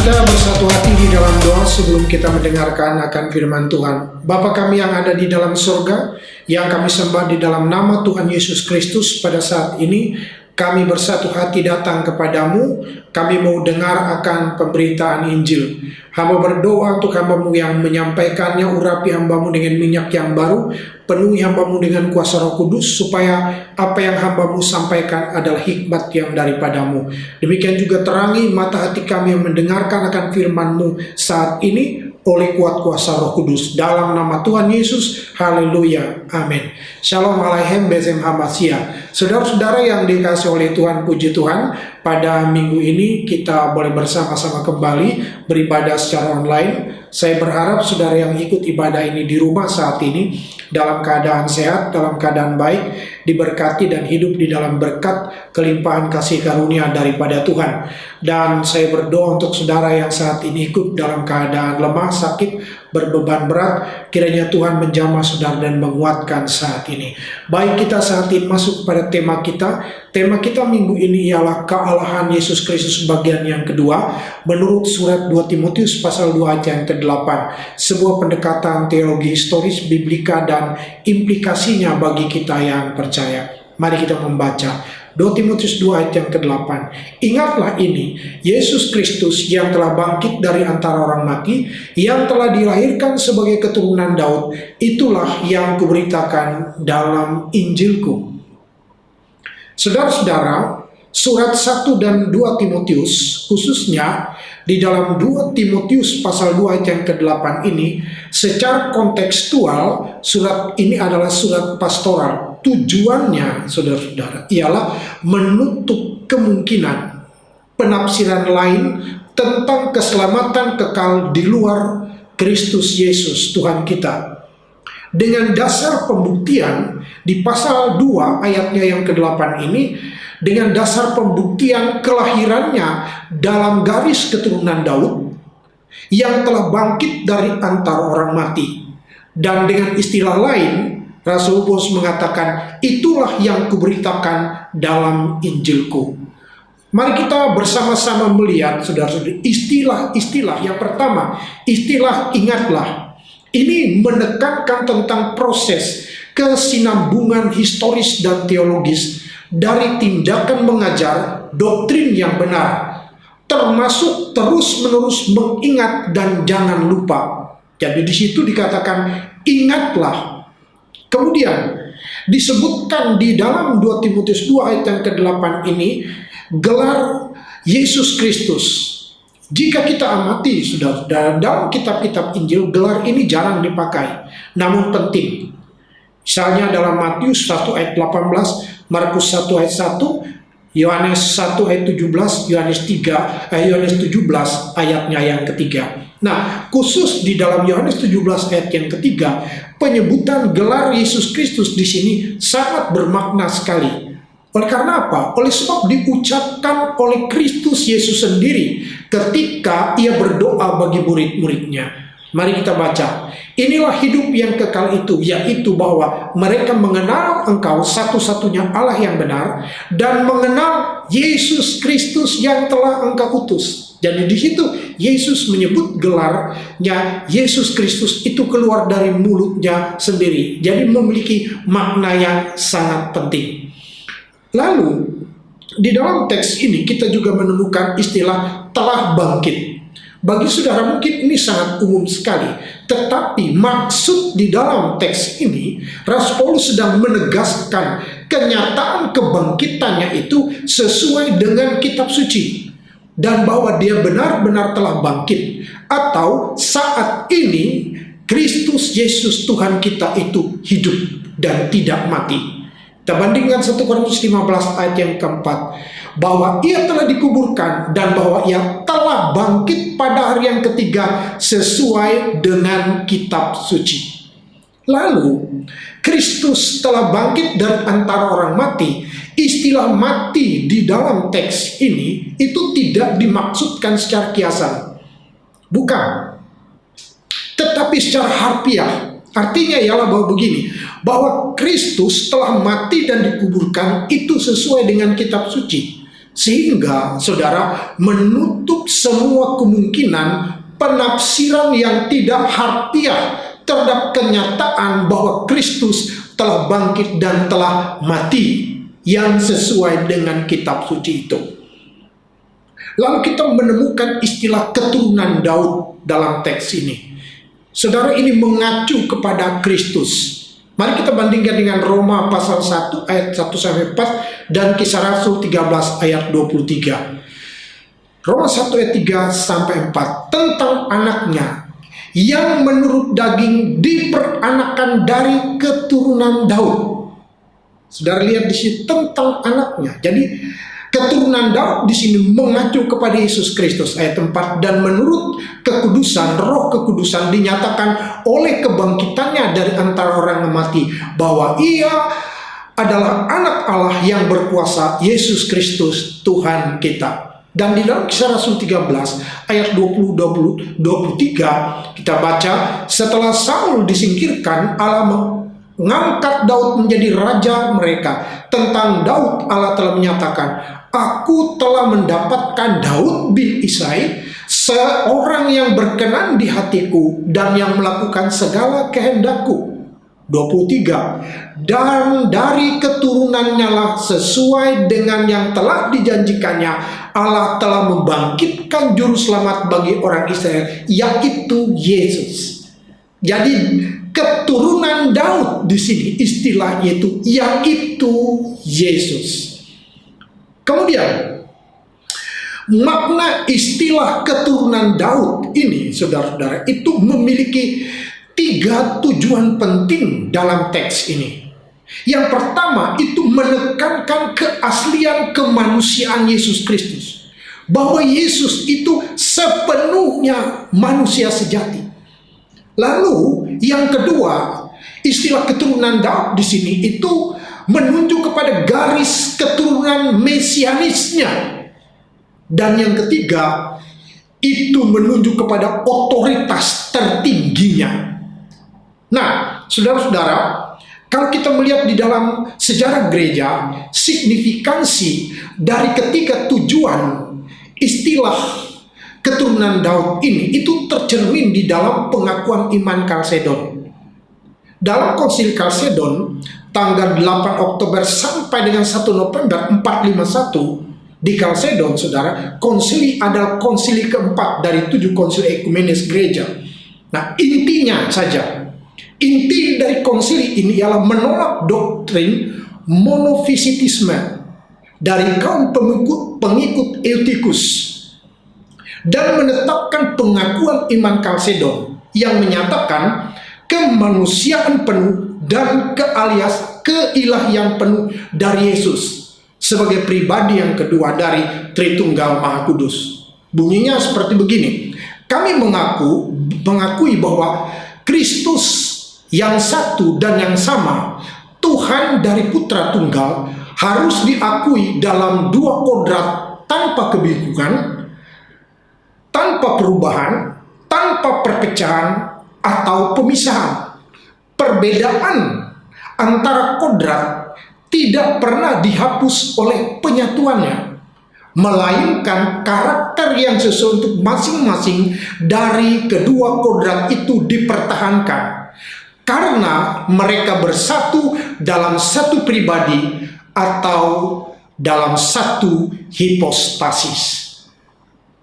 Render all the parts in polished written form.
kita bersatu hati di dalam doa sebelum kita mendengarkan akan firman Tuhan. Bapa kami yang ada di dalam surga, yang kami sembah di dalam nama Tuhan Yesus Kristus pada saat ini, kami bersatu hati datang kepadamu. Kami mau dengar akan pemberitaan Injil. Hamba berdoa untuk hamba-Mu yang menyampaikannya, urapi hamba-Mu dengan minyak yang baru, penuhi hamba-Mu dengan kuasa Roh Kudus, supaya apa yang hamba-Mu sampaikan adalah hikmat yang daripada-Mu. Demikian juga terangi mata hati kami yang mendengarkan akan firman-Mu saat ini, oleh kuat kuasa Roh Kudus, dalam nama Tuhan Yesus. Haleluya, amin. Shalom alaikum bezem hamasia. Saudara-saudara yang dikasihi oleh Tuhan, puji Tuhan, pada minggu ini kita boleh bersama-sama kembali beribadah secara online. Saya berharap saudara yang ikut ibadah ini di rumah saat ini dalam keadaan sehat, dalam keadaan baik, diberkati dan hidup di dalam berkat kelimpahan kasih karunia daripada Tuhan. Dan saya berdoa untuk saudara yang saat ini ikut dalam keadaan lemah, sakit, berbeban berat, kiranya Tuhan menjamah saudara dan menguatkan saat ini. Baik, kita saat ini masuk pada tema kita. Tema kita minggu ini ialah kealahan Yesus Kristus bagian yang kedua, menurut surat 2 Timotius pasal 2 ayat yang ke-8. Sebuah pendekatan teologi historis, biblika, dan implikasinya bagi kita yang percaya. Mari kita membaca 2 Timotius 2 ayat yang ke-8. Ingatlah ini, Yesus Kristus yang telah bangkit dari antara orang mati, yang telah dilahirkan sebagai keturunan Daud, itulah yang kuberitakan dalam Injilku. Saudara-saudara, surat 1 dan 2 Timotius, khususnya di dalam 2 Timotius pasal 2 ayat yang ke-8 ini, secara kontekstual, surat ini adalah surat pastoral. Tujuannya, saudara-saudara, ialah menutup kemungkinan penafsiran lain tentang keselamatan kekal di luar Kristus Yesus, Tuhan kita. Dengan dasar pembuktian di pasal 2 ayatnya yang ke-8 ini, dengan dasar pembuktian kelahirannya dalam garis keturunan Daud yang telah bangkit dari antara orang mati. Dan dengan istilah lain, Rasul Paulus mengatakan, itulah yang kuberitakan dalam Injilku. Mari kita bersama-sama melihat, saudara-saudara, istilah-istilah. Yang pertama, istilah ingatlah. Ini menekankan tentang proses kesinambungan historis dan teologis dari tindakan mengajar doktrin yang benar, termasuk terus-menerus mengingat dan jangan lupa. Jadi di situ dikatakan ingatlah. Kemudian disebutkan di dalam 2 Timotius 2 ayat yang ke-8 ini, gelar Yesus Kristus. Jika kita amati, saudara, dalam kitab-kitab Injil, gelar ini jarang dipakai, namun penting. Misalnya dalam Matius 1 ayat 18, Markus 1 ayat 1, Yohanes 1 ayat 17, Yohanes 17 ayatnya yang ketiga. Nah, khusus di dalam Yohanes 17 ayat yang ketiga, penyebutan gelar Yesus Kristus di sini sangat bermakna sekali. Oleh karena apa? Oleh sebab diucapkan oleh Kristus Yesus sendiri ketika ia berdoa bagi murid-muridnya. Mari kita baca. Inilah hidup yang kekal itu, yaitu bahwa mereka mengenal Engkau satu-satunya Allah yang benar, dan mengenal Yesus Kristus yang telah Engkau utus. Jadi di situ Yesus menyebut gelarnya Yesus Kristus itu keluar dari mulutnya sendiri. Jadi memiliki makna yang sangat penting. Lalu di dalam teks ini kita juga menemukan istilah telah bangkit. Bagi saudara mungkin ini sangat umum sekali, tetapi maksud di dalam teks ini, Rasul Paulus sedang menegaskan kenyataan kebangkitannya itu sesuai dengan kitab suci, dan bahwa dia benar-benar telah bangkit, atau saat ini Kristus Yesus Tuhan kita itu hidup dan tidak mati. Kita bandingkan 1 Korintus 15 ayat yang keempat, bahwa ia telah dikuburkan dan bahwa ia telah bangkit pada hari yang ketiga sesuai dengan kitab suci. Lalu Kristus telah bangkit dari antara orang mati. Istilah mati di dalam teks ini itu tidak dimaksudkan secara kiasan, bukan, tetapi secara harfiah. Artinya ialah bahwa begini, bahwa Kristus telah mati dan dikuburkan itu sesuai dengan kitab suci. Sehingga saudara menutup semua kemungkinan penafsiran yang tidak harfiah terhadap kenyataan bahwa Kristus telah bangkit dan telah mati yang sesuai dengan kitab suci itu. Lalu kita menemukan istilah keturunan Daud dalam teks ini. Saudara, ini mengacu kepada Kristus. Mari kita bandingkan dengan Roma pasal 1 ayat 1-4 dan Kisah Rasul 13 ayat 23. Roma 1 ayat 3-4 tentang anaknya yang menurut daging diperanakan dari keturunan Daud. Saudara lihat di sini tentang anaknya. Jadi keturunan Daud di sini mengacu kepada Yesus Kristus ayat 4, dan menurut kekudusan, roh kekudusan dinyatakan oleh kebangkitannya dari antara orang yang mati bahwa ia adalah anak Allah yang berkuasa, Yesus Kristus Tuhan kita. Dan di dalam Kisah Rasul 13 ayat 20-23 kita baca, setelah Saul disingkirkan, Allah mengangkat Daud menjadi raja mereka. Tentang Daud Allah telah menyatakan, aku telah mendapatkan Daud bin Isai, seorang yang berkenan di hatiku dan yang melakukan segala kehendakku. 23, dan dari keturunannya lah sesuai dengan yang telah dijanjikannya Allah telah membangkitkan juru selamat bagi orang Israel, yaitu Yesus. Jadi keturunan Daud di sini istilahnya itu yaitu Yesus. Kemudian makna istilah keturunan Daud ini, saudara-saudara, itu memiliki 3 tujuan penting dalam teks ini. Yang pertama itu menekankan keaslian kemanusiaan Yesus Kristus, bahwa Yesus itu sepenuhnya manusia sejati. Lalu yang kedua, istilah keturunan Daud di sini itu menunjuk kepada garis keturunan mesianisnya. Dan yang ketiga, itu menunjuk kepada otoritas tertingginya. Nah, saudara-saudara, kalau kita melihat di dalam sejarah gereja, signifikansi dari ketiga tujuan istilah keturunan Daud ini itu tercermin di dalam pengakuan iman Kalsedon. Dalam Konsil Kalsedon tanggal 8 Oktober sampai dengan 1 November 451 di Kalsedon, saudara, konsili adalah konsili keempat dari 7 konsili ekumenis gereja. Nah, intinya saja, inti dari konsili ini ialah menolak doktrin monofisitisme dari kaum pengikut Eutikus dan menetapkan pengakuan iman Kalsedon yang menyatakan kemanusiaan penuh dan keilahian penuh dari Yesus sebagai pribadi yang kedua dari Tritunggal Maha Kudus. Bunyinya seperti begini: kami mengakui bahwa Kristus yang satu dan yang sama, Tuhan dari Putra Tunggal, harus diakui dalam 2 kodrat tanpa kebingungan, tanpa perubahan, tanpa perpecahan atau pemisahan. Perbedaan antara kodrat tidak pernah dihapus oleh penyatuannya, melainkan karakter yang sesuai untuk masing-masing dari kedua kodrat itu dipertahankan karena mereka bersatu dalam satu pribadi atau dalam satu hipostasis.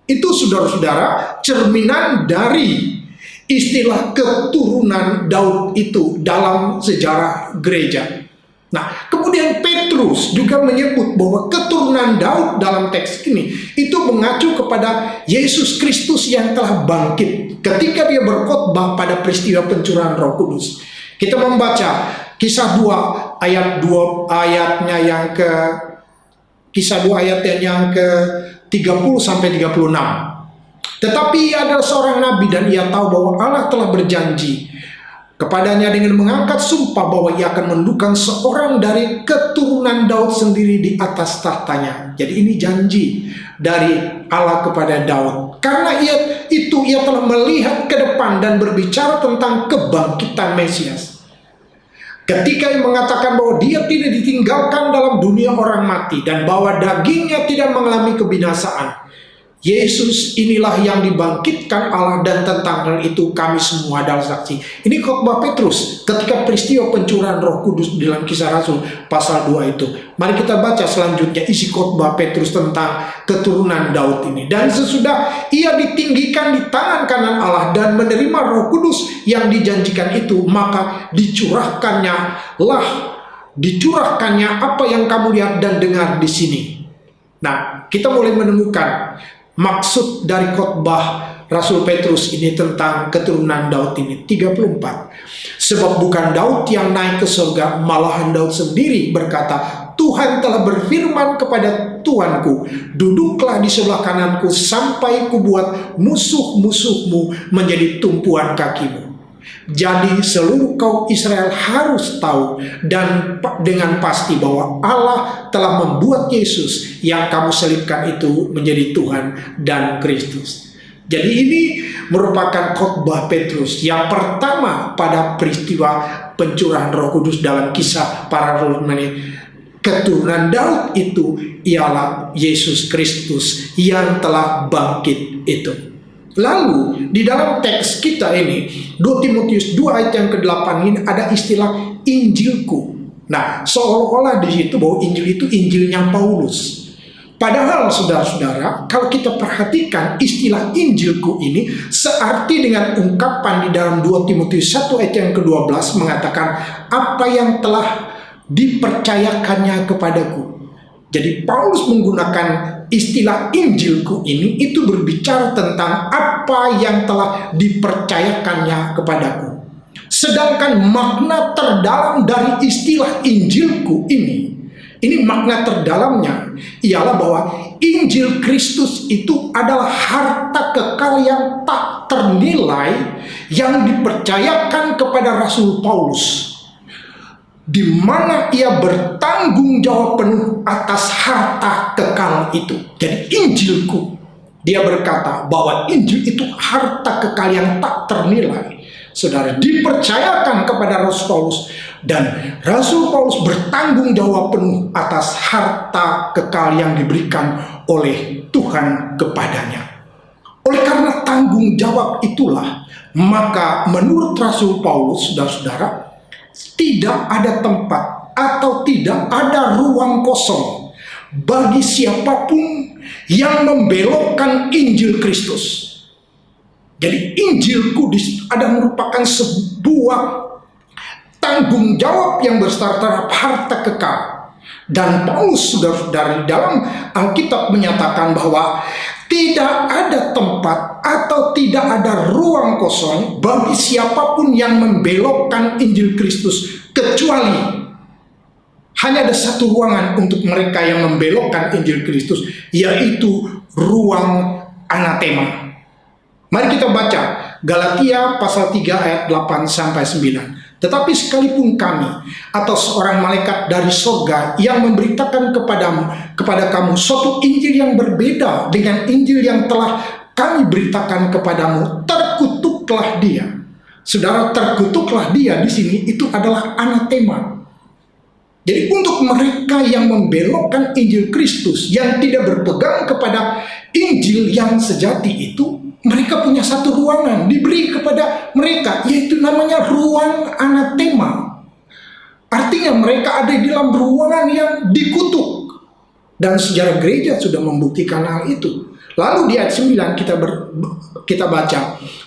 Itu, saudara-saudara, cerminan dari istilah keturunan Daud itu dalam sejarah gereja. Nah, kemudian Petrus juga menyebut bahwa keturunan Daud dalam teks ini itu mengacu kepada Yesus Kristus yang telah bangkit ketika dia berkhotbah pada peristiwa pencurahan Roh Kudus. Kita membaca Kisah 2 ayat 2 ayatnya yang ke Kisah 2 ayatnya yang ke 30 sampai 36. Tetapi ia adalah seorang nabi dan ia tahu bahwa Allah telah berjanji kepadanya dengan mengangkat sumpah bahwa ia akan menundukkan seorang dari keturunan Daud sendiri di atas tahtanya. Jadi ini janji dari Allah kepada Daud. Karena ia telah melihat ke depan dan berbicara tentang kebangkitan Mesias. Ketika yang mengatakan bahwa dia tidak ditinggalkan dalam dunia orang mati dan bahwa dagingnya tidak mengalami kebinasaan. Yesus inilah yang dibangkitkan Allah, dan tentang hal itu kami semua adalah saksi. Ini khotbah Petrus ketika peristiwa pencurahan Roh Kudus dalam Kisah Rasul pasal 2 itu. Mari kita baca selanjutnya isi khotbah Petrus tentang keturunan Daud ini. Dan sesudah ia ditinggikan di tangan kanan Allah dan menerima Roh Kudus yang dijanjikan itu, maka dicurahkannya apa yang kamu lihat dan dengar di sini. Nah, kita mulai menemukan maksud dari khotbah Rasul Petrus ini tentang keturunan Daud ini. 34. Sebab bukan Daud yang naik ke surga, malahan Daud sendiri berkata, Tuhan telah berfirman kepada Tuanku, duduklah di sebelah kananku sampai kubuat musuh-musuhmu menjadi tumpuan kakimu. Jadi seluruh kaum Israel harus tahu dan dengan pasti bahwa Allah telah membuat Yesus yang kamu selipkan itu menjadi Tuhan dan Kristus. Jadi ini merupakan khotbah Petrus yang pertama pada peristiwa pencurahan Roh Kudus dalam Kisah para Rasul. Keturunan Daud itu ialah Yesus Kristus yang telah bangkit itu. Lalu di dalam teks kita ini 2 Timotius 2 ayat yang ke-8 ini ada istilah Injilku. Nah, seolah-olah di situ bahwa Injil itu Injilnya Paulus. Padahal saudara-saudara, kalau kita perhatikan istilah Injilku ini searti dengan ungkapan di dalam 2 Timotius 1 ayat yang ke-12 mengatakan apa yang telah dipercayakannya kepadaku. Jadi Paulus menggunakan istilah Injilku ini itu berbicara tentang apa yang telah dipercayakannya kepadaku. Sedangkan makna terdalam dari istilah Injilku ini makna terdalamnya ialah bahwa Injil Kristus itu adalah harta kekal yang tak ternilai yang dipercayakan kepada Rasul Paulus, di mana ia bertanggung jawab penuh atas harta kekal itu. Jadi Injilku, dia berkata bahwa Injil itu harta kekal yang tak ternilai. Saudara, dipercayakan kepada Rasul Paulus, dan Rasul Paulus bertanggung jawab penuh atas harta kekal yang diberikan oleh Tuhan kepadanya. Oleh karena tanggung jawab itulah, maka menurut Rasul Paulus, saudara-saudara, tidak ada tempat atau tidak ada ruang kosong bagi siapapun yang membelokkan Injil Kristus. Jadi Injil Kudus ada merupakan sebuah tanggung jawab yang bersaraf terhadap harta kekal. Dan Paulus saudara-saudara dalam Alkitab menyatakan bahwa tidak ada tempat atau tidak ada ruang kosong bagi siapapun yang membelokkan Injil Kristus, kecuali hanya ada satu ruangan untuk mereka yang membelokkan Injil Kristus, yaitu ruang anatema. Mari kita baca Galatia pasal 3 ayat 8-9. Tetapi sekalipun kami atau seorang malaikat dari surga yang memberitakan kepada kamu suatu Injil yang berbeda dengan Injil yang telah kami beritakan kepadamu, terkutuklah dia. Saudara, terkutuklah dia di sini itu adalah anatema. Jadi untuk mereka yang membelokkan Injil Kristus, yang tidak berpegang kepada Injil yang sejati itu, mereka punya satu ruangan diberi kepada mereka, yaitu namanya ruang anatema. Artinya mereka ada di dalam ruangan yang dikutuk. Dan sejarah gereja sudah membuktikan hal itu. Lalu di ayat 9 kita baca,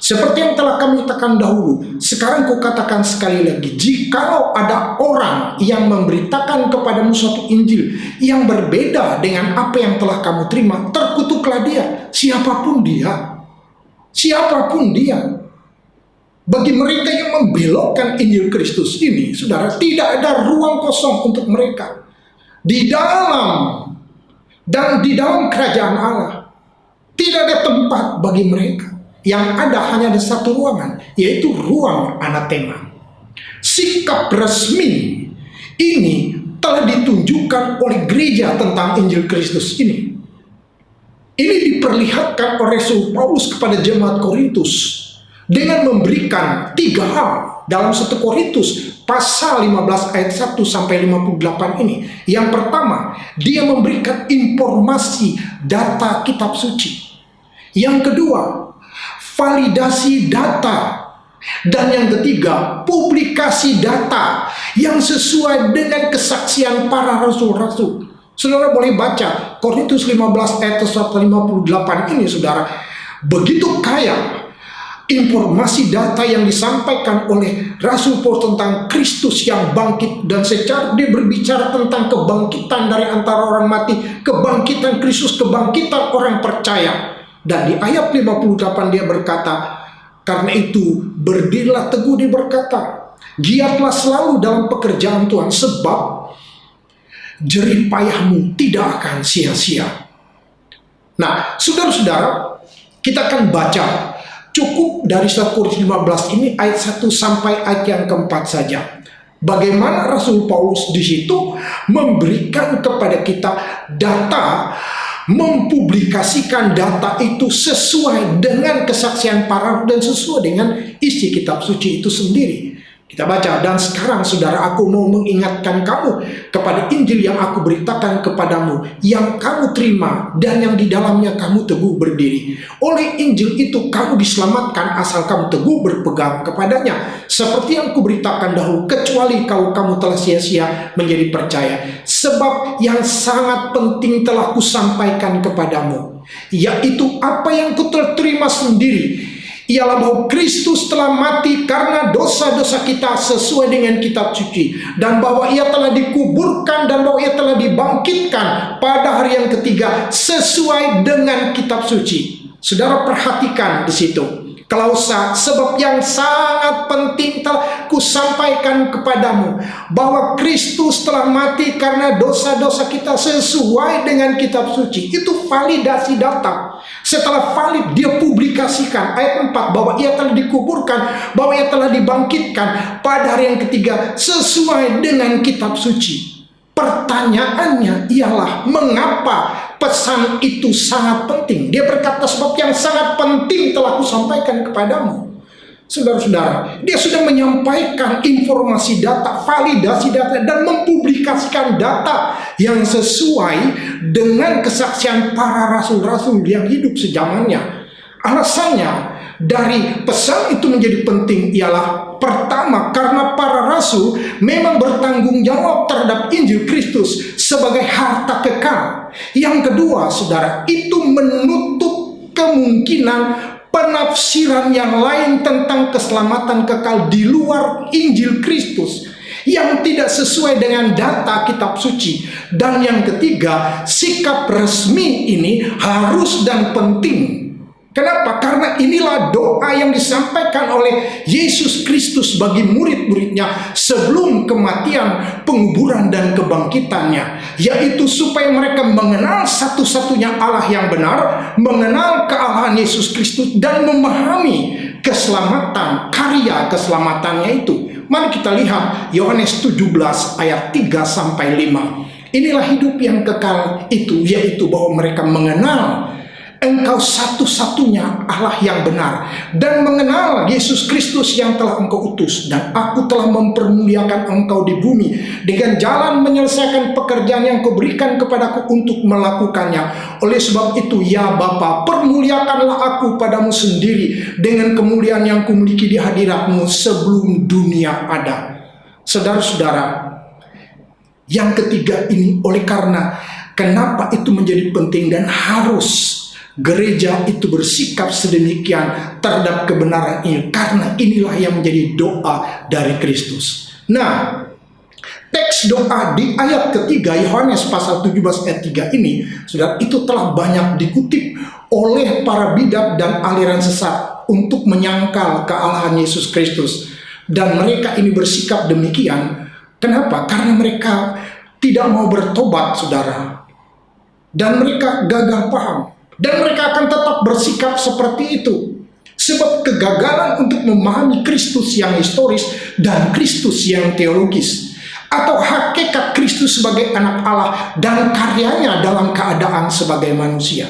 seperti yang telah kami katakan dahulu, sekarang kukatakan sekali lagi, jikalau ada orang yang memberitakan kepadamu suatu Injil yang berbeda dengan apa yang telah kamu terima, terkutuklah dia, siapapun dia. Siapapun dia. Bagi mereka yang membelokkan Injil Kristus ini, saudara, tidak ada ruang kosong untuk mereka di dalam dan di dalam kerajaan Allah. Tidak ada tempat bagi mereka. Yang ada hanya ada satu ruangan, yaitu ruang anatema. Sikap resmi ini telah ditunjukkan oleh gereja tentang Injil Kristus ini. Ini diperlihatkan oleh Rasul Paulus kepada jemaat Korintus dengan memberikan 3 hal dalam 1 Korintus pasal 15 ayat 1 sampai 58 ini. Yang pertama, dia memberikan informasi data kitab suci. Yang kedua, validasi data. Dan yang ketiga, publikasi data yang sesuai dengan kesaksian para rasul-rasul. Saudara boleh baca Korintus 15 ayat 158 ini, saudara. Begitu kaya informasi data yang disampaikan oleh Rasul Paulus tentang Kristus yang bangkit, dan secara dia berbicara tentang kebangkitan dari antara orang mati, kebangkitan Kristus, kebangkitan orang percaya. Dan di ayat 58 dia berkata, karena itu berdirilah teguh, dia berkata, giatlah selalu dalam pekerjaan Tuhan, sebab jerih payahmu tidak akan sia-sia. Nah, saudara-saudara, kita akan baca cukup dari 1 Korintus 15 ini ayat 1 sampai ayat yang keempat saja. Bagaimana Rasul Paulus di situ memberikan kepada kita data, mempublikasikan data itu sesuai dengan kesaksian para dan sesuai dengan isi kitab suci itu sendiri. Kita baca, dan sekarang saudara, aku mau mengingatkan kamu kepada Injil yang aku beritakan kepadamu, yang kamu terima dan yang di dalamnya kamu teguh berdiri. Oleh Injil itu kamu diselamatkan asal kamu teguh berpegang kepadanya. Seperti yang kuberitakan dahulu, kecuali kalau kamu telah sia-sia menjadi percaya. Sebab yang sangat penting telah kusampaikan kepadamu, yaitu apa yang ku telah terima sendiri, ialah bahwa Kristus telah mati karena dosa-dosa kita sesuai dengan kitab suci, dan bahwa ia telah dikuburkan, dan bahwa ia telah dibangkitkan pada hari yang ketiga sesuai dengan kitab suci. Saudara perhatikan di situ klausa, sebab yang sangat penting telah kusampaikan kepadamu, bahwa Kristus telah mati karena dosa-dosa kita sesuai dengan kitab suci. Itu validasi data. Setelah valid, dia publikasikan ayat 4, bahwa ia telah dikuburkan, bahwa ia telah dibangkitkan pada hari yang ketiga sesuai dengan kitab suci. Pertanyaannya ialah, mengapa pesan itu sangat penting? Dia berkata, sebab yang sangat penting telah kusampaikan kepadamu. Saudara-saudara, dia sudah menyampaikan informasi data, validasi data, dan mempublikasikan data yang sesuai dengan kesaksian para rasul-rasul yang hidup sejamannya. Alasannya dari pesan itu menjadi penting ialah, pertama, karena para rasul memang bertanggung jawab terhadap Injil Kristus sebagai harta kekal. Yang kedua, saudara, itu menutup kemungkinan penafsiran yang lain tentang keselamatan kekal di luar Injil Kristus yang tidak sesuai dengan data kitab suci. Dan yang ketiga, sikap resmi ini harus dan penting. Kenapa? Karena inilah doa yang disampaikan oleh Yesus Kristus bagi murid-muridnya sebelum kematian, penguburan, dan kebangkitannya, yaitu supaya mereka mengenal satu-satunya Allah yang benar, mengenal kealahan Yesus Kristus, dan memahami keselamatan, karya keselamatannya itu. Mari kita lihat Yohanes 17 ayat 3 sampai 5. Inilah hidup yang kekal itu, yaitu bahwa mereka mengenal Engkau satu-satunya Allah yang benar, dan mengenal Yesus Kristus yang telah Engkau utus. Dan aku telah mempermuliakan Engkau di bumi dengan jalan menyelesaikan pekerjaan yang Kau berikan kepadaku untuk melakukannya. Oleh sebab itu, ya Bapa, permuliakanlah aku padamu sendiri dengan kemuliaan yang kumiliki di hadirat-Mu sebelum dunia ada. Saudara-saudara, yang ketiga ini, oleh karena kenapa itu menjadi penting dan harus gereja itu bersikap sedemikian terhadap kebenaran ini, karena inilah yang menjadi doa dari Kristus. Nah, teks doa di ayat ketiga Yohanes pasal 17 ayat 3 ini, saudara, itu telah banyak dikutip oleh para bidat dan aliran sesat untuk menyangkal kealahan Yesus Kristus. Dan mereka ini bersikap demikian. Kenapa? Karena mereka tidak mau bertobat, saudara. Dan mereka gagal paham. Dan mereka akan tetap bersikap seperti itu. Sebab kegagalan untuk memahami Kristus yang historis dan Kristus yang teologis, atau hakikat Kristus sebagai anak Allah dan karyanya dalam keadaan sebagai manusia.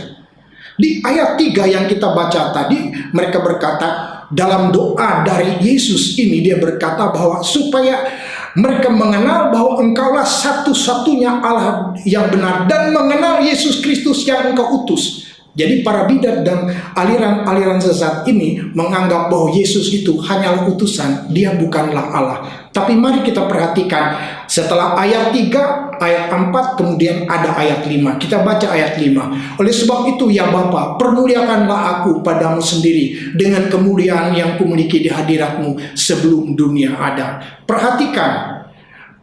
Di ayat 3 yang kita baca tadi, mereka berkata, dalam doa dari Yesus ini dia berkata bahwa supaya Mereka mengenal bahwa engkaulah satu-satunya Allah yang benar dan mengenal Yesus Kristus yang engkau utus. Jadi para bidat dan aliran-aliran sesat ini menganggap bahwa Yesus itu hanyalah utusan, dia bukanlah Allah. Tapi mari kita perhatikan setelah ayat 3, ayat 4, kemudian ada ayat 5. Kita baca ayat 5. Oleh sebab itu ya Bapa, permuliakanlah aku padamu sendiri dengan kemuliaan yang kumiliki di hadiratmu sebelum dunia ada. Perhatikan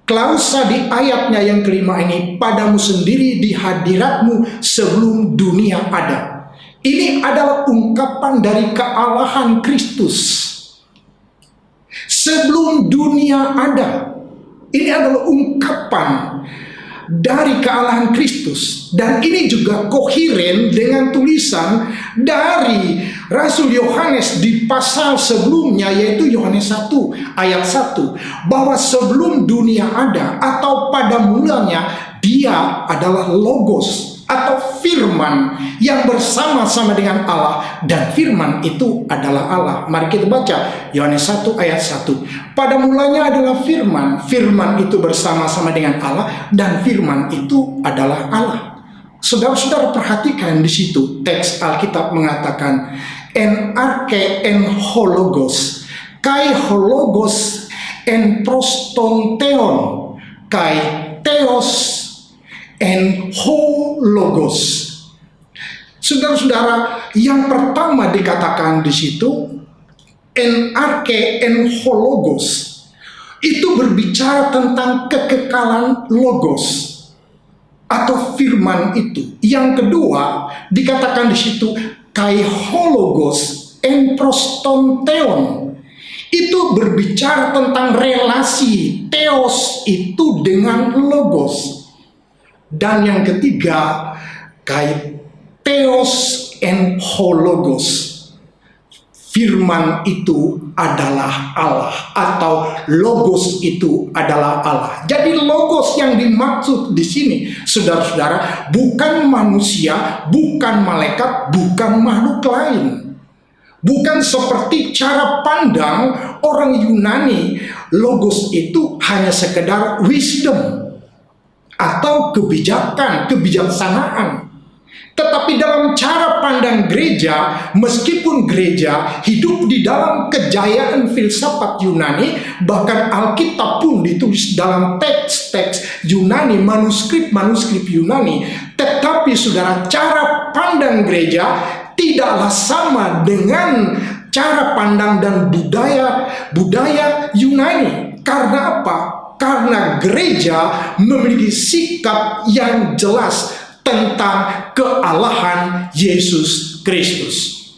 klausa di ayatnya yang kelima ini, padamu sendiri di hadiratmu sebelum dunia ada. Ini adalah ungkapan dari kealahan Kristus sebelum dunia ada. Ini adalah ungkapan dari kealahan Kristus, dan ini juga koheren dengan tulisan dari Rasul Yohanes di pasal sebelumnya, yaitu Yohanes 1 ayat 1, bahwa sebelum dunia ada atau pada mulanya dia adalah Logos atau firman yang bersama-sama dengan Allah, dan firman itu adalah Allah. Mari kita baca Yohanes 1 ayat 1. Pada mulanya adalah firman, firman itu bersama-sama dengan Allah, dan firman itu adalah Allah. Saudara-saudara perhatikan di situ teks Alkitab mengatakan en arche en hologos, kai hologos en prostonteon, kai theos en hologos. Saudara-saudara, yang pertama dikatakan di situ en arche en hologos, itu berbicara tentang kekekalan logos atau firman itu. Yang kedua dikatakan di situ kai hologos en prostonteon, itu berbicara tentang relasi theos itu dengan logos. Dan yang ketiga kai theos en hologos, firman itu adalah Allah atau logos itu adalah Allah. Jadi logos yang dimaksud di sini, saudara-saudara, bukan manusia, bukan malaikat, bukan makhluk lain. Bukan seperti cara pandang orang Yunani, logos itu hanya sekedar wisdom atau kebijakan, kebijaksanaan. Tetapi dalam cara pandang gereja, meskipun gereja hidup di dalam kejayaan filsafat Yunani, bahkan Alkitab pun ditulis dalam teks-teks Yunani, manuskrip-manuskrip Yunani, tetapi saudara, cara pandang gereja tidaklah sama dengan cara pandang dan budaya Yunani. Karena apa? Karena gereja memiliki sikap yang jelas tentang kealahan Yesus Kristus.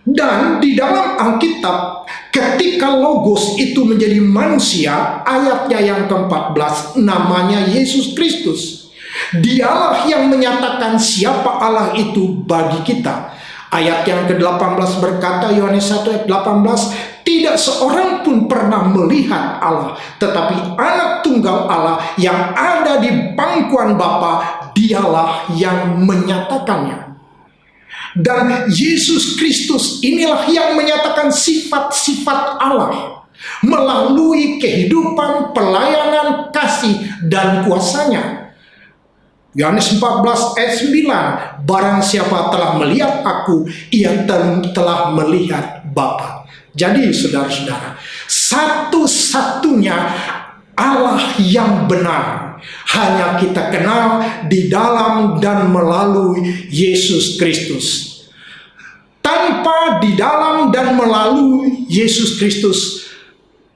Dan di dalam Alkitab, ketika logos itu menjadi manusia, ayatnya yang ke-14, namanya Yesus Kristus. Dialah yang menyatakan siapa Allah itu bagi kita. Ayat yang ke-18 berkata, Yohanes 1 ayat 18, tidak seorang pun pernah melihat Allah, tetapi anak tunggal Allah yang ada di pangkuan Bapa, dialah yang menyatakannya. Dan Yesus Kristus inilah yang menyatakan sifat-sifat Allah melalui kehidupan, pelayanan, kasih, dan kuasanya. Yohanes 14 ayat 9, barang siapa telah melihat aku, ia telah melihat Bapa. Jadi saudara-saudara, satu-satunya Allah yang benar hanya kita kenal di dalam dan melalui Yesus Kristus. Tanpa di dalam dan melalui Yesus Kristus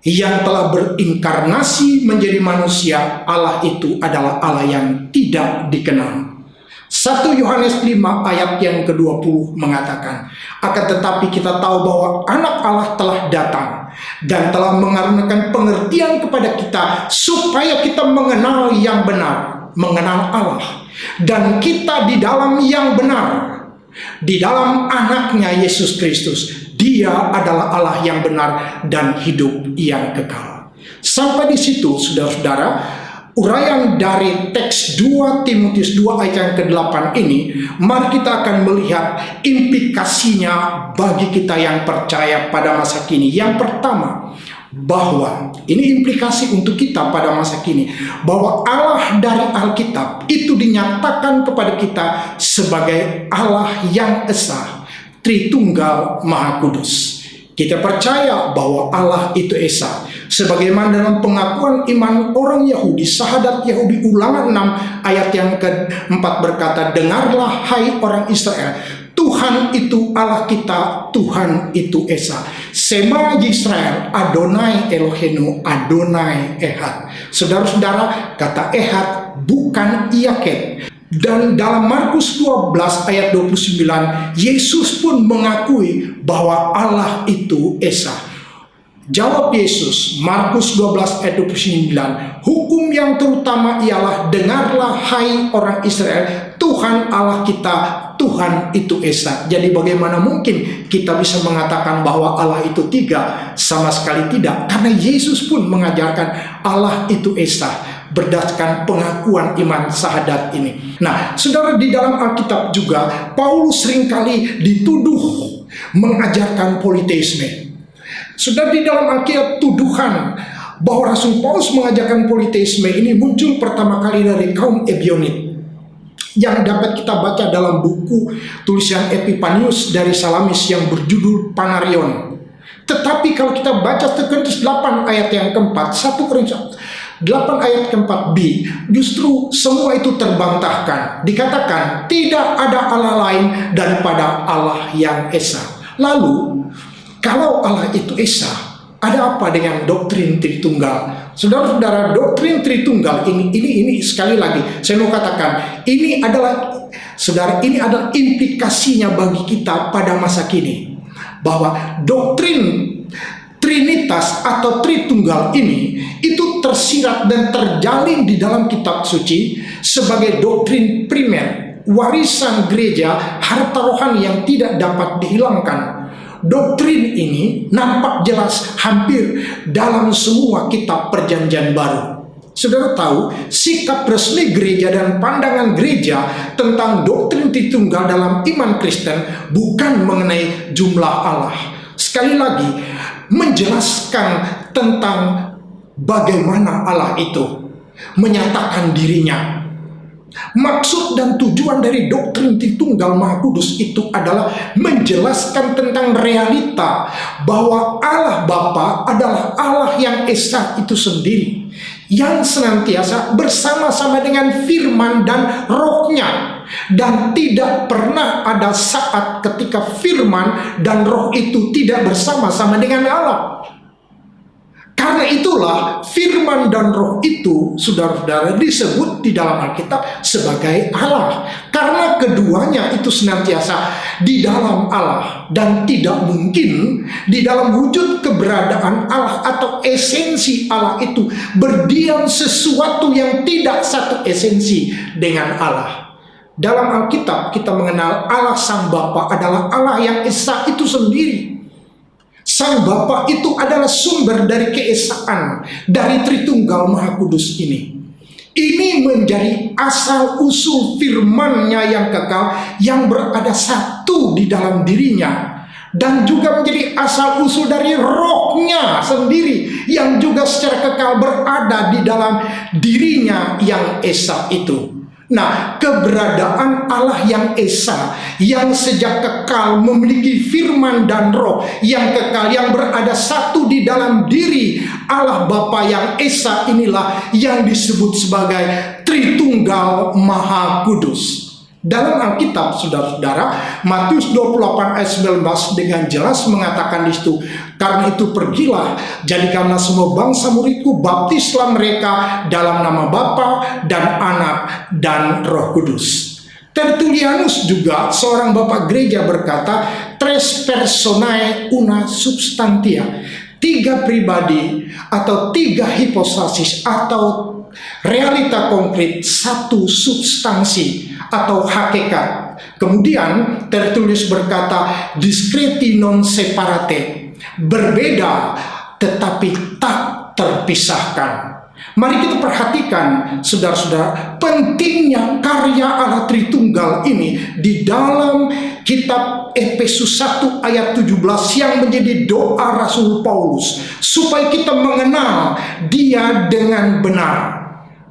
yang telah berinkarnasi menjadi manusia, Allah itu adalah Allah yang tidak dikenal. 1 Yohanes 5 ayat yang ke-20 mengatakan, akan tetapi kita tahu bahwa anak Allah telah datang dan telah mengaruniakan pengertian kepada kita supaya kita mengenal yang benar, mengenal Allah. Dan kita di dalam yang benar, di dalam anaknya Yesus Kristus. Dia adalah Allah yang benar dan hidup yang kekal. Sampai di situ saudara-saudara, uraian dari teks 2 Timotius 2 ayat yang ke-8 ini, mari kita akan melihat implikasinya bagi kita yang percaya pada masa kini. Yang pertama, bahwa ini implikasi untuk kita pada masa kini, bahwa Allah dari Alkitab itu dinyatakan kepada kita sebagai Allah yang esa, Tritunggal Maha Kudus. Kita percaya bahwa Allah itu esa, sebagaimana dalam pengakuan iman orang Yahudi, Syahadat Yahudi Ulangan 6 ayat yang ke-4 berkata, dengarlah hai orang Israel, Tuhan itu Allah kita, Tuhan itu esa. Sema Yisrael, Adonai Elohenu, Adonai Ehad. Saudara-saudara, kata Ehad bukan Yaket. Dan dalam Markus 12 ayat 29, Yesus pun mengakui bahwa Allah itu esa. Jawab Yesus, Markus 12 ayat 29, hukum yang terutama ialah, dengarlah hai orang Israel, Tuhan Allah kita, Tuhan itu esa. Jadi bagaimana mungkin kita bisa mengatakan bahwa Allah itu tiga? Sama sekali tidak, karena Yesus pun mengajarkan Allah itu esa berdasarkan pengakuan iman syahadat ini. Nah, saudara, di dalam Alkitab juga Paulus seringkali dituduh mengajarkan politeisme. Sudah di dalam Alkitab tuduhan bahwa Rasul Paulus mengajarkan politeisme ini muncul pertama kali dari kaum Ebionit, yang dapat kita baca dalam buku tulisan Epipanius dari Salamis yang berjudul Panarion. Tetapi kalau kita baca Korintus 8 ayat yang keempat, 1 Korintus 8 ayat keempat B, justru semua itu terbantahkan. Dikatakan tidak ada Allah lain daripada Allah yang esa. Lalu kalau Allah itu esa, ada apa dengan doktrin Tritunggal? Saudara-saudara, doktrin Tritunggal ini sekali lagi saya mau katakan, ini adalah implikasinya bagi kita pada masa kini, bahwa doktrin Trinitas atau Tritunggal ini itu tersirat dan terjalin di dalam kitab suci sebagai doktrin primer, warisan gereja, harta rohani yang tidak dapat dihilangkan. Doktrin ini nampak jelas hampir dalam semua kitab Perjanjian Baru. Saudara tahu, sikap resmi gereja dan pandangan gereja tentang doktrin Tritunggal dalam iman Kristen bukan mengenai jumlah Allah. Sekali lagi, menjelaskan tentang bagaimana Allah itu menyatakan dirinya. Maksud dan tujuan dari doktrin Tritunggal Maha Kudus itu adalah menjelaskan tentang realita bahwa Allah Bapa adalah Allah yang esa itu sendiri, yang senantiasa bersama-sama dengan firman dan rohnya, dan tidak pernah ada saat ketika firman dan roh itu tidak bersama-sama dengan Allah. Karena itulah firman dan roh itu, saudara-saudara, disebut di dalam Alkitab sebagai Allah. Karena keduanya itu senantiasa di dalam Allah, dan tidak mungkin di dalam wujud keberadaan Allah atau esensi Allah itu berdiam sesuatu yang tidak satu esensi dengan Allah. Dalam Alkitab kita mengenal Allah Sang Bapa adalah Allah yang esa itu sendiri. Sang Bapa itu adalah sumber dari keesaan dari Tritunggal Maha Kudus ini. Ini menjadi asal usul firman-Nya yang kekal, yang berada satu di dalam dirinya, dan juga menjadi asal usul dari rohnya sendiri yang juga secara kekal berada di dalam dirinya yang esa itu. Nah, keberadaan Allah yang esa, yang sejak kekal memiliki firman dan roh yang kekal, yang berada satu di dalam diri Allah Bapa yang esa, inilah yang disebut sebagai Tritunggal Maha Kudus. Dalam Alkitab, saudara-saudara, Matius 28 ayat 19 dengan jelas mengatakan di situ, karena itu pergilah, jadikanlah semua bangsa muridku, baptislah mereka dalam nama Bapa dan Anak dan Roh Kudus. Tertullianus juga, seorang bapak gereja, berkata, tres personae una substantia, tiga pribadi atau tiga hipostasis atau realita konkret, satu substansi atau hakikat. Kemudian Tertullianus berkata, discreti non separate, berbeda tetapi tak terpisahkan. Mari kita perhatikan, saudara-saudara, pentingnya karya Allah Tritunggal ini di dalam kitab Efesus 1 ayat 17 yang menjadi doa Rasul Paulus supaya kita mengenal Dia dengan benar.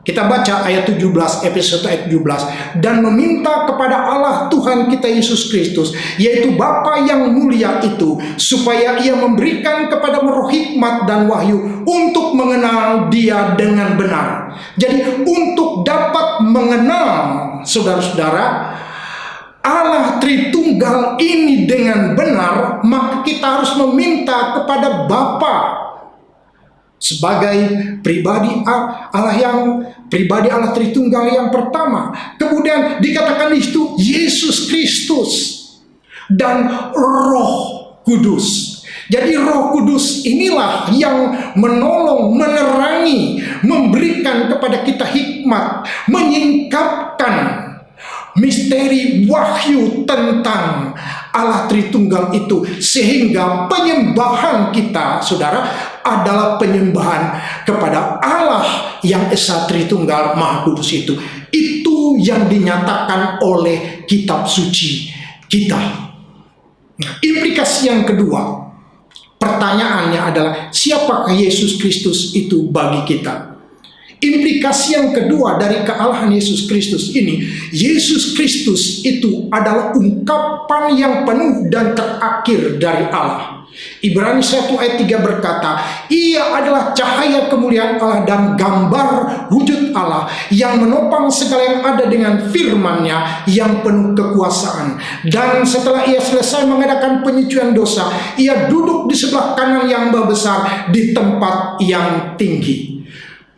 Kita baca ayat 17, Efesus 1 ayat 17. Dan meminta kepada Allah Tuhan kita Yesus Kristus, yaitu Bapa yang mulia itu, supaya Ia memberikan kepada roh hikmat dan wahyu untuk mengenal Dia dengan benar. Jadi untuk dapat mengenal, saudara-saudara, Allah Tritunggal ini dengan benar, maka kita harus meminta kepada Bapa sebagai pribadi Allah Tritunggal yang pertama. Kemudian dikatakan di situ Yesus Kristus dan Roh Kudus. Jadi Roh Kudus inilah yang menolong, menerangi, memberikan kepada kita hikmat, menyingkapkan misteri wahyu tentang Allah Tritunggal itu, sehingga penyembahan kita, saudara, adalah penyembahan kepada Allah yang Esa Tritunggal Maha Kudus itu. Itu yang dinyatakan oleh kitab suci kita. Nah, implikasi yang kedua, pertanyaannya adalah siapakah Yesus Kristus itu bagi kita? Implikasi yang kedua dari kealahan Yesus Kristus ini, Yesus Kristus itu adalah ungkapan yang penuh dan terakhir dari Allah. Ibrani 1 ayat 3 berkata, Ia adalah cahaya kemuliaan Allah dan gambar wujud Allah yang menopang segala yang ada dengan firman-Nya yang penuh kekuasaan. Dan setelah Ia selesai mengadakan penyucian dosa, Ia duduk di sebelah kanan yang besar di tempat yang tinggi.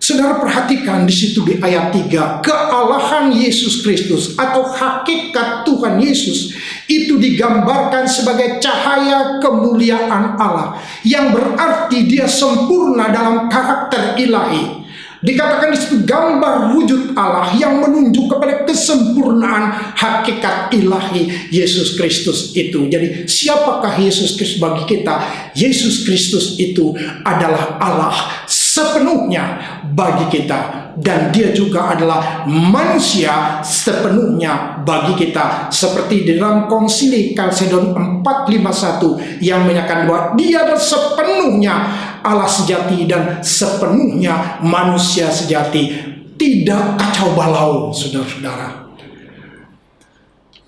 Saudara perhatikan di situ di ayat 3, kealahan Yesus Kristus atau hakikat Tuhan Yesus itu digambarkan sebagai cahaya kemuliaan Allah, yang berarti Dia sempurna dalam karakter ilahi. Dikatakan di situ gambar wujud Allah yang menunjuk kepada kesempurnaan hakikat ilahi Yesus Kristus itu. Jadi siapakah Yesus Kristus bagi kita? Yesus Kristus itu adalah Allah sepenuhnya bagi kita, dan Dia juga adalah manusia sepenuhnya bagi kita, seperti di dalam Konsili Kalsedon 451 yang menyatakan bahwa Dia adalah sepenuhnya Allah sejati dan sepenuhnya manusia sejati, tidak kacau balau, saudara-saudara.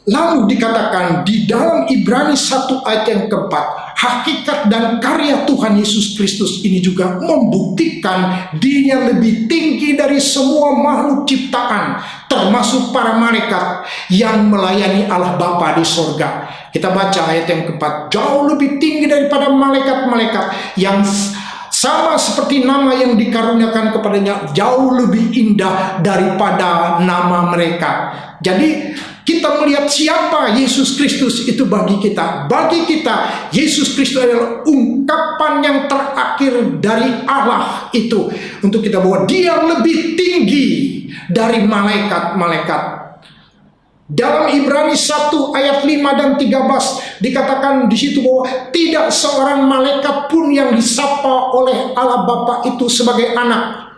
Lalu dikatakan di dalam Ibrani 1 ayat yang keempat, hakikat dan karya Tuhan Yesus Kristus ini juga membuktikan Dirinya lebih tinggi dari semua makhluk ciptaan, termasuk para malaikat yang melayani Allah Bapa di sorga. Kita baca ayat yang keempat, jauh lebih tinggi daripada malaikat-malaikat yang sama seperti nama yang dikaruniakan kepadanya, jauh lebih indah daripada nama mereka. Jadi kita melihat siapa Yesus Kristus itu bagi kita. Bagi kita, Yesus Kristus adalah ungkapan yang terakhir dari Allah itu untuk kita, bahwa Dia lebih tinggi dari malaikat-malaikat. Dalam Ibrani 1 ayat 5 dan 13 dikatakan di situ bahwa tidak seorang malaikat pun yang disapa oleh Allah Bapa itu sebagai anak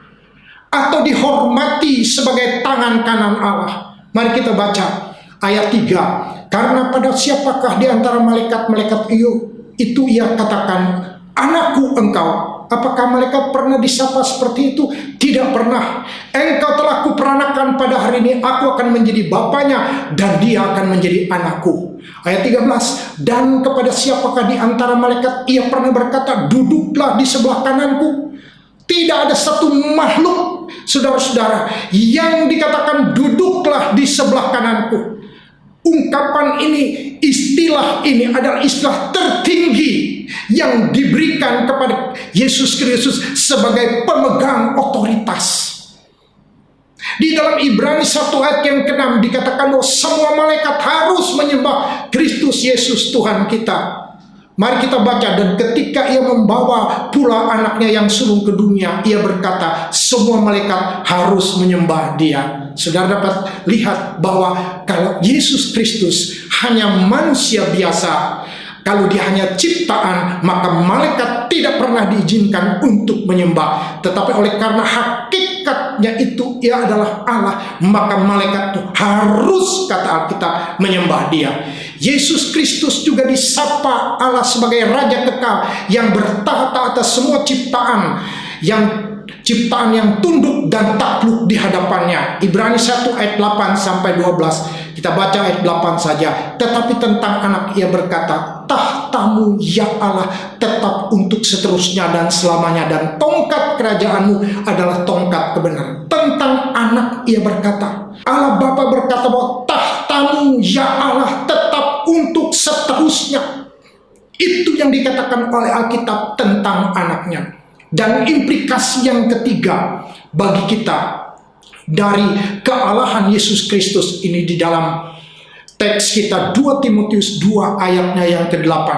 atau dihormati sebagai tangan kanan Allah. Mari kita baca ayat 3. Karena pada siapakah di antara malaikat-malaikat itu Ia katakan, anakku engkau. Apakah malaikat pernah disapa seperti itu? Tidak pernah. Engkau telah kuperanakan pada hari ini, aku akan menjadi bapanya dan dia akan menjadi anakku. Ayat 13. Dan kepada siapakah di antara malaikat Ia pernah berkata, duduklah di sebelah kananku. Tidak ada satu makhluk, saudara-saudara, yang dikatakan duduklah di sebelah kananku. Ungkapan ini, istilah ini adalah istilah tertinggi yang diberikan kepada Yesus Kristus sebagai pemegang otoritas. Di dalam Ibrani 1 ayat yang ke-6 dikatakan bahwa semua malaikat harus menyembah Kristus Yesus Tuhan kita. Mari kita baca, dan ketika Ia membawa pula anaknya yang sulung ke dunia, Ia berkata, semua malaikat harus menyembah Dia. Saudara dapat lihat bahwa kalau Yesus Kristus hanya manusia biasa, Kalau dia hanya ciptaan, maka malaikat tidak pernah diizinkan untuk menyembah. Tetapi oleh karena hakikatnya itu ia adalah Allah, maka malaikat itu harus, kata Alkitab, menyembah dia. Yesus Kristus juga disapa Allah sebagai Raja kekal yang bertahta atas semua ciptaan yang tunduk dan takluk di hadapannya. Ibrani 1 ayat 8 sampai 12. Kita baca ayat 8 saja. Tetapi tentang anak ia berkata, tahtamu ya Allah tetap untuk seterusnya dan selamanya, dan tongkat kerajaanmu adalah tongkat kebenaran. Tentang anak ia berkata, Allah Bapa berkata bahwa tahtamu ya Allah tetap untuk seterusnya. Itu yang dikatakan oleh Alkitab tentang anaknya. Dan implikasi yang ketiga bagi kita dari kealahan Yesus Kristus ini di dalam teks kita 2 Timotius 2 ayatnya yang ke-8.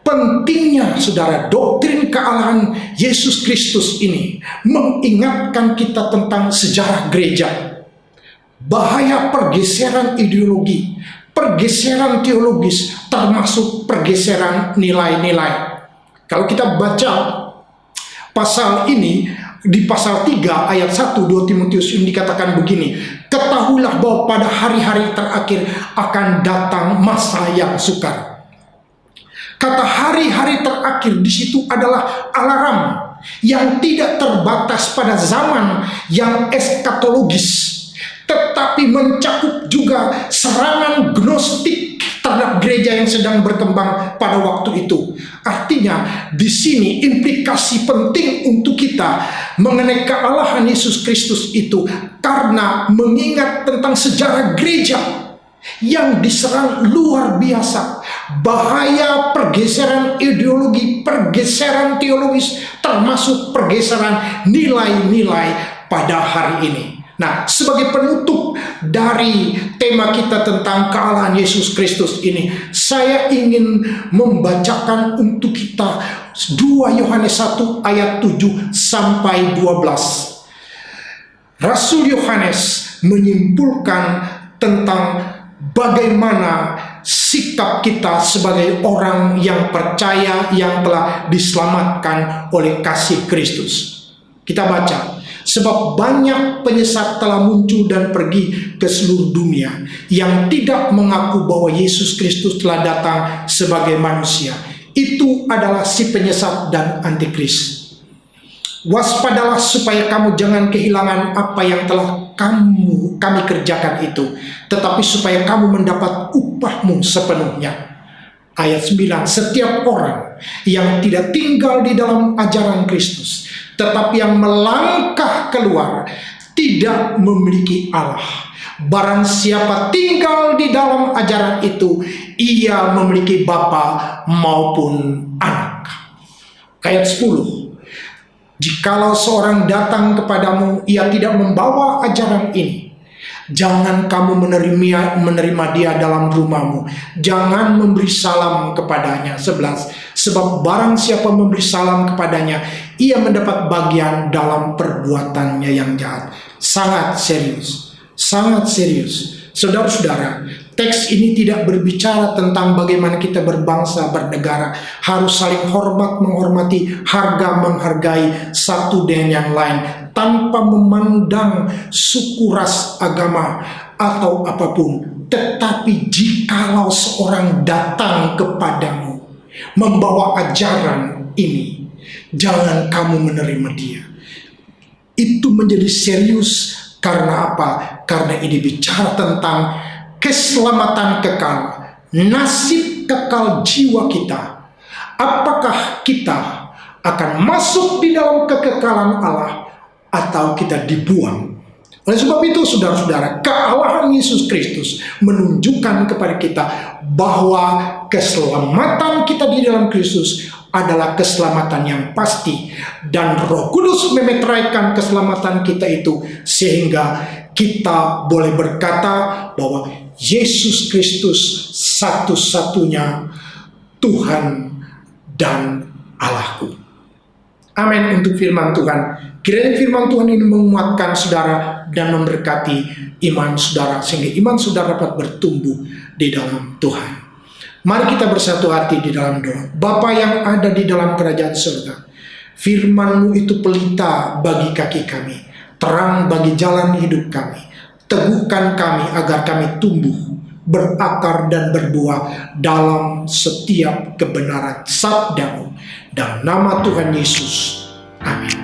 Pentingnya saudara, doktrin kealahan Yesus Kristus ini mengingatkan kita tentang sejarah gereja. Bahaya pergeseran ideologi, pergeseran teologis, termasuk pergeseran nilai-nilai. Kalau kita baca pasal ini, di pasal 3 ayat 1 2 Timotius ini dikatakan begini, ketahuilah bahwa pada hari-hari terakhir akan datang masa yang sukar. Kata hari-hari terakhir di situ adalah alarm yang tidak terbatas pada zaman yang eskatologis, tetapi mencakup juga serangan gnostik terhadap gereja yang sedang berkembang pada waktu itu. Artinya di sini implikasi penting untuk kita mengenai kealahan Yesus Kristus itu, karena mengingat tentang sejarah gereja yang diserang luar biasa. Bahaya pergeseran ideologi, pergeseran teologis, termasuk pergeseran nilai-nilai pada hari ini. Nah, sebagai penutup dari tema kita tentang kealahan Yesus Kristus ini, saya ingin membacakan untuk kita 2 Yohanes 1 ayat 7 sampai 12. Rasul Yohanes menyimpulkan tentang bagaimana sikap kita sebagai orang yang percaya yang telah diselamatkan oleh kasih Kristus. Kita baca. Sebab banyak penyesat telah muncul dan pergi ke seluruh dunia yang tidak mengaku bahwa Yesus Kristus telah datang sebagai manusia. Itu adalah si penyesat dan antikris. Waspadalah supaya kamu jangan kehilangan apa yang telah kami kerjakan itu, tetapi supaya kamu mendapat upahmu sepenuhnya. Ayat 9, setiap orang yang tidak tinggal di dalam ajaran Kristus, tetapi yang melangkah keluar, tidak memiliki Allah. Barang siapa tinggal di dalam ajaran itu, ia memiliki Bapa maupun anak. Ayat 10, jikalau seorang datang kepadamu, ia tidak membawa ajaran ini, jangan kamu menerima dia dalam rumahmu. Jangan memberi salam kepadanya. 11, sebab barang siapa memberi salam kepadanya, ia mendapat bagian dalam perbuatannya yang jahat. Sangat serius, sangat serius. Saudara-saudara, teks ini tidak berbicara tentang bagaimana kita berbangsa, bernegara, harus saling hormat, menghormati, menghargai satu dengan yang lain, tanpa memandang suku, ras, agama, atau apapun. Tetapi jikalau seorang datang kepadamu membawa ajaran ini, jangan kamu menerima dia. Itu menjadi serius. Karena apa? Karena ini bicara tentang keselamatan kekal, nasib kekal jiwa kita. Apakah kita akan masuk di dalam kekekalan Allah atau kita dibuang? Oleh sebab itu, saudara-saudara, kealahan Yesus Kristus menunjukkan kepada kita bahwa keselamatan kita di dalam Kristus adalah keselamatan yang pasti, dan Roh Kudus memeteraikan keselamatan kita itu sehingga kita boleh berkata bahwa Yesus Kristus satu-satunya Tuhan dan Allahku. Amin untuk firman Tuhan. Kiranya firman Tuhan ini menguatkan saudara dan memberkati iman saudara, sehingga iman saudara dapat bertumbuh di dalam Tuhan. Mari kita bersatu hati di dalam doa. Bapa yang ada di dalam kerajaan surga, firman-Mu itu pelita bagi kaki kami, terang bagi jalan hidup kami. Teguhkan kami agar kami tumbuh, berakar dan berbuah dalam setiap kebenaran sabda-Mu. Dalam nama Tuhan Yesus. Amin.